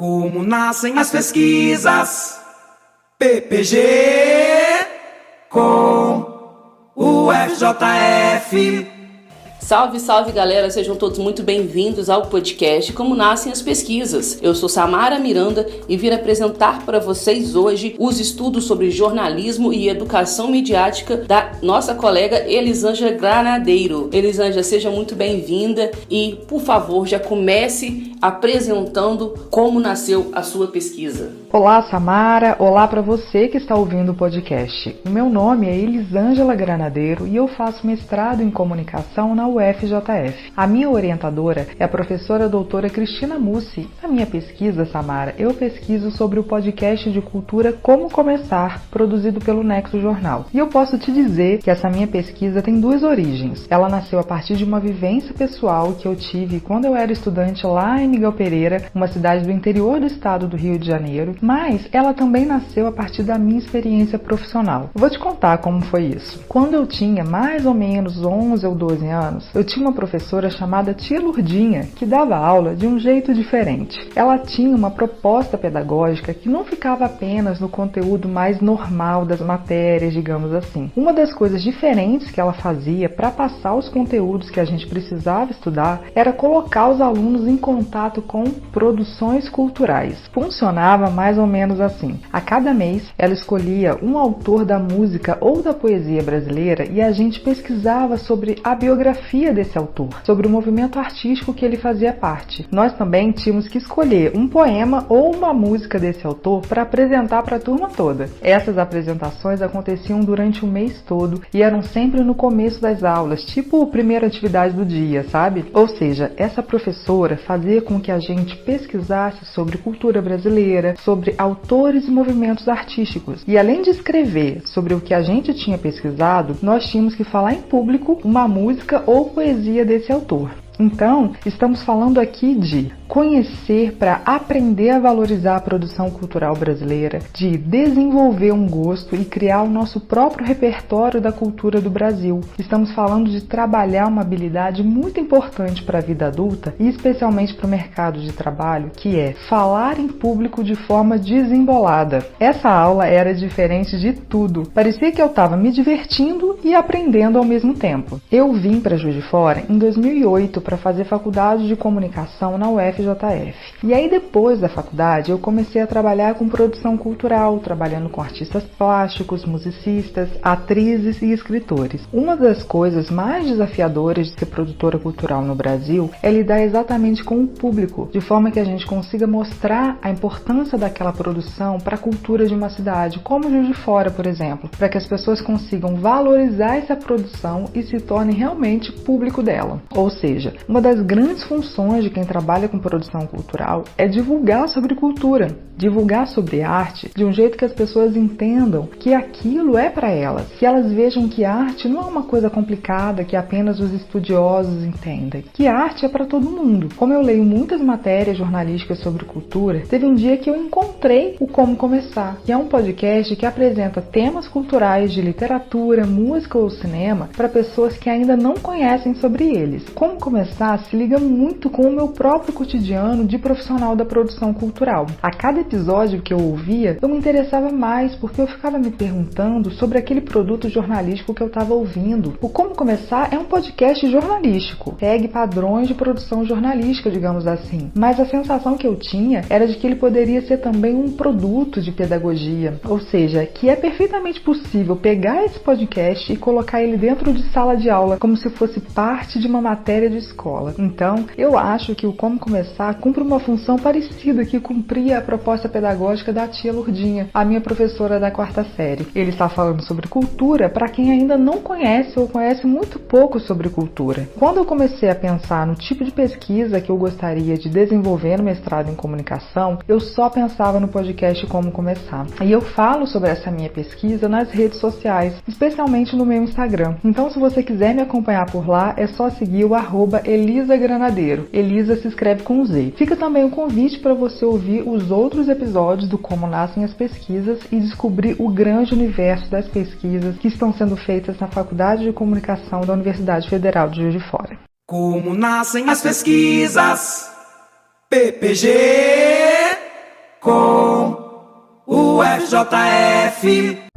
Como nascem as pesquisas? PPG com o FJF. Salve, salve galera, sejam todos muito bem-vindos ao podcast Como Nascem as Pesquisas. Eu sou Samara Miranda e vim apresentar para vocês hoje os estudos sobre jornalismo e educação midiática da nossa colega Elisângela Granadeiro. Elisângela, seja muito bem-vinda e, por favor, já comece apresentando como nasceu a sua pesquisa. Olá, Samara. Olá para você que está ouvindo o podcast. O meu nome é Elisângela Granadeiro e eu faço mestrado em comunicação na UFJF. A minha orientadora é a professora doutora Cristina Mussi. Na minha pesquisa, Samara, eu pesquiso sobre o podcast de cultura Como Começar, produzido pelo Nexo Jornal. E eu posso te dizer que essa minha pesquisa tem duas origens. Ela nasceu a partir de uma vivência pessoal que eu tive quando eu era estudante lá em Miguel Pereira, uma cidade do interior do estado do Rio de Janeiro, mas ela também nasceu a partir da minha experiência profissional. Eu vou te contar como foi isso. Quando eu tinha mais ou menos 11 ou 12 anos, eu tinha uma professora chamada Tia Lurdinha, que dava aula de um jeito diferente. Ela tinha uma proposta pedagógica que não ficava apenas no conteúdo mais normal das matérias, digamos assim. Uma das coisas diferentes que ela fazia para passar os conteúdos que a gente precisava estudar era colocar os alunos em contato com produções culturais. Funcionava mais ou menos assim. A cada mês, ela escolhia um autor da música ou da poesia brasileira e a gente pesquisava sobre a biografia desse autor, sobre o movimento artístico que ele fazia parte. Nós também tínhamos que escolher um poema ou uma música desse autor para apresentar para a turma toda. Essas apresentações aconteciam durante o mês todo e eram sempre no começo das aulas, tipo a primeira atividade do dia, sabe? Ou seja, essa professora fazia com que a gente pesquisasse sobre cultura brasileira, sobre autores e movimentos artísticos. E além de escrever sobre o que a gente tinha pesquisado, nós tínhamos que falar em público uma música ou poesia desse autor. Então, estamos falando aqui de conhecer para aprender a valorizar a produção cultural brasileira, de desenvolver um gosto e criar o nosso próprio repertório da cultura do Brasil. Estamos falando de trabalhar uma habilidade muito importante para a vida adulta e especialmente para o mercado de trabalho, que é falar em público de forma desembolada. Essa aula era diferente de tudo. Parecia que eu estava me divertindo e aprendendo ao mesmo tempo. Eu vim para Juiz de Fora em 2008 para fazer faculdade de comunicação na UFJF. E aí depois da faculdade eu comecei a trabalhar com produção cultural, trabalhando com artistas plásticos, musicistas, atrizes e escritores. Uma das coisas mais desafiadoras de ser produtora cultural no Brasil é lidar exatamente com o público, de forma que a gente consiga mostrar a importância daquela produção para a cultura de uma cidade, como Juiz de Fora, por exemplo, para que as pessoas consigam valorizar essa produção e se tornem realmente público dela. Ou seja, uma das grandes funções de quem trabalha com produção cultural é divulgar sobre cultura, divulgar sobre arte de um jeito que as pessoas entendam que aquilo é para elas, que elas vejam que arte não é uma coisa complicada que apenas os estudiosos entendem, que arte é para todo mundo. Como eu leio muitas matérias jornalísticas sobre cultura, teve um dia que eu encontrei o Como Começar, que é um podcast que apresenta temas culturais de literatura, música ou cinema para pessoas que ainda não conhecem sobre eles. Como Começar se liga muito com o meu próprio cotidiano de profissional da produção cultural. A cada episódio que eu ouvia, eu me interessava mais porque eu ficava me perguntando sobre aquele produto jornalístico que eu estava ouvindo. O Como Começar é um podcast jornalístico, segue padrões de produção jornalística, digamos assim, mas a sensação que eu tinha era de que ele poderia ser também um produto de pedagogia, ou seja, que é perfeitamente possível pegar esse podcast e colocar ele dentro de sala de aula, como se fosse parte de uma matéria de escola. Então, eu acho que o Como Começar cumpre uma função parecida que cumpria a proposta pedagógica da Tia Lurdinha, a minha professora da quarta série. Ele está falando sobre cultura para quem ainda não conhece ou conhece muito pouco sobre cultura. Quando eu comecei a pensar no tipo de pesquisa que eu gostaria de desenvolver no mestrado em comunicação, eu só pensava no podcast Como Começar. E eu falo sobre essa minha pesquisa nas redes sociais, especialmente no meu Instagram. Então, se você quiser me acompanhar por lá, é só seguir o @ElisaGranadeiro. Elisa se escreve com Z. Fica também o convite para você ouvir os outros episódios do Como Nascem as Pesquisas e descobrir o grande universo das pesquisas que estão sendo feitas na Faculdade de Comunicação da Universidade Federal de Juiz de Fora. Como nascem as pesquisas? PPG com o FJF.